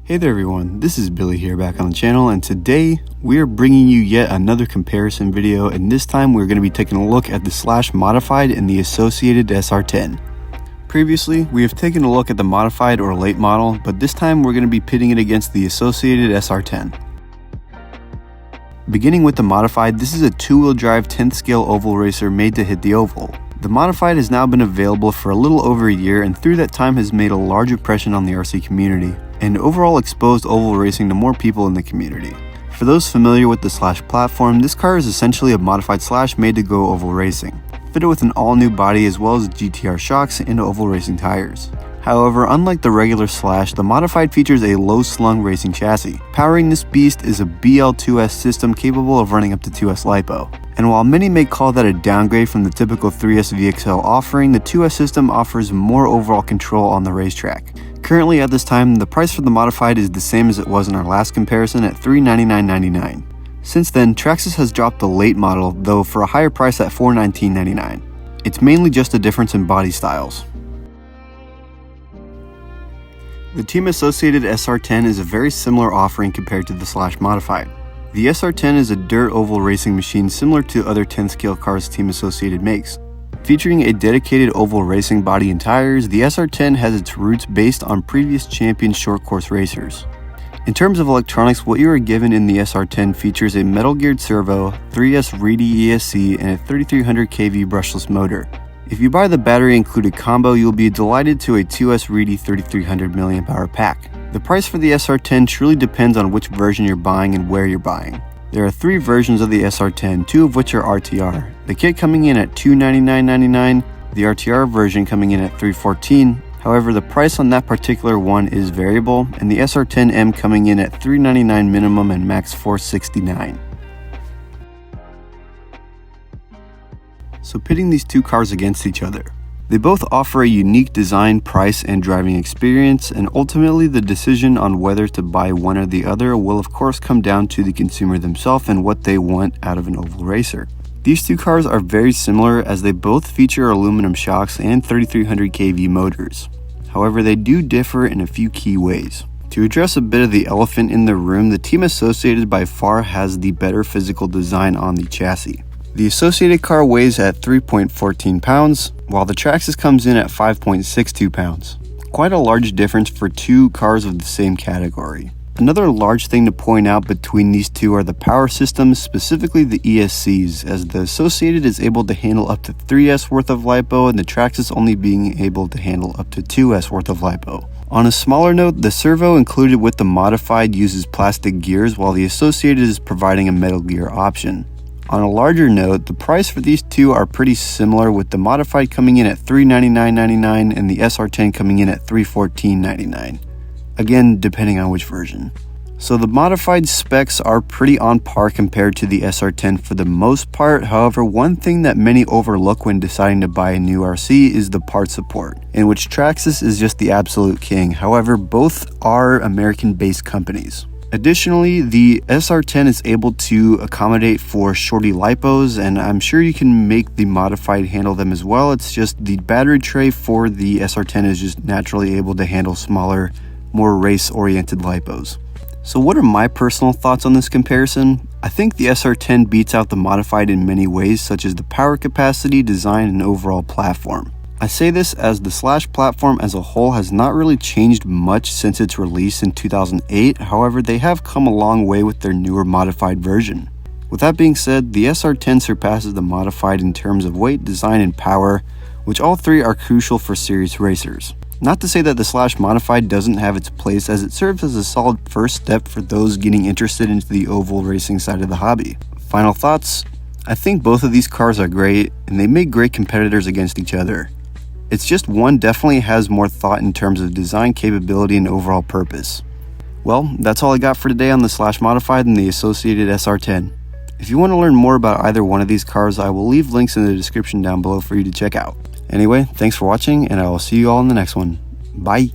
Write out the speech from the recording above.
Hey there everyone, this is Billy here back on the channel, and today we are bringing you yet another comparison video, and this time we're going to be taking a look at the Slash Modified and the associated SR10. Previously, we have taken a look at the Modified or late model, but this time we're going to be pitting it against the associated SR10. Beginning with the Modified, this is a two-wheel drive 10th scale oval racer made to hit the oval. The Modified has now been available for a little over a year, and through that time has made a large impression on the RC community, and overall exposed oval racing to more people in the community. For those familiar with the Slash platform, this car is essentially a modified Slash made to go oval racing, fitted with an all-new body as well as GTR shocks and oval racing tires. However, unlike the regular Slash, the Modified features a low-slung racing chassis. Powering this beast is a BL2S system capable of running up to 2S LiPo. And while many may call that a downgrade from the typical 3S VXL offering, the 2S system offers more overall control on the racetrack. Currently at this time, the price for the Modified is the same as it was in our last comparison at $399.99. Since then, Traxxas has dropped the late model, though for a higher price at $419.99. It's mainly just a difference in body styles. The team associated SR10 is a very similar offering compared to the Slash Modified. The SR10 is a dirt oval racing machine similar to other 10th scale cars Team Associated makes. Featuring a dedicated oval racing body and tires, the SR10 has its roots based on previous champion short course racers. In terms of electronics, what you are given in the SR10 features a metal geared servo, 3S Reedy ESC, and a 3300 kV brushless motor. If you buy the battery included combo, you'll be delighted to a 2S Reedy 3300 mAh pack. The price for the SR10 truly depends on which version you're buying and where you're buying. There are three versions of the SR10, two of which are RTR. The kit coming in at $299.99, the RTR version coming in at $314. However, the price on that particular one is variable, and the SR10M coming in at $399 minimum and max $469. So pitting these two cars against each other. They both offer a unique design, price, and driving experience, and ultimately the decision on whether to buy one or the other will of course come down to the consumer themselves and what they want out of an oval racer. These two cars are very similar as they both feature aluminum shocks and 3300 kV motors. However, they do differ in a few key ways. To address a bit of the elephant in the room, the Team Associated by far has the better physical design on the chassis. The Associated car weighs at 3.14 pounds, while the Traxxas comes in at 5.62 pounds. Quite a large difference for two cars of the same category. Another large thing to point out between these two are the power systems, specifically the ESCs, as the Associated is able to handle up to 3S worth of LiPo and the Traxxas only being able to handle up to 2S worth of LiPo. On a smaller note, the servo included with the Modified uses plastic gears, while the Associated is providing a metal gear option. On a larger note, the price for these two are pretty similar, with the Modified coming in at $399.99 and the SR10 coming in at $314.99. Again, depending on which version. So the Modified specs are pretty on par compared to the SR10 for the most part. However, one thing that many overlook when deciding to buy a new RC is the part support, in which Traxxas is just the absolute king. However, both are American-based companies. Additionally, the SR10 is able to accommodate for shorty LiPos, and I'm sure you can make the Modified handle them as well. It's just the battery tray for the SR10 is just naturally able to handle smaller, more race-oriented LiPos. So what are my personal thoughts on this comparison? I think the SR10 beats out the Modified in many ways, such as the power capacity, design, and overall platform. I say this as the Slash platform as a whole has not really changed much since its release in 2008, however they have come a long way with their newer Modified version. With that being said, the SR10 surpasses the Modified in terms of weight, design, and power, which all three are crucial for serious racers. Not to say that the Slash Modified doesn't have its place, as it serves as a solid first step for those getting interested into the oval racing side of the hobby. Final thoughts? I think both of these cars are great, and they make great competitors against each other. It's just one definitely has more thought in terms of design capability and overall purpose. Well, that's all I got for today on the Slash Modified and the associated SR10. If you want to learn more about either one of these cars, I will leave links in the description down below for you to check out. Anyway, thanks for watching, and I will see you all in the next one. Bye!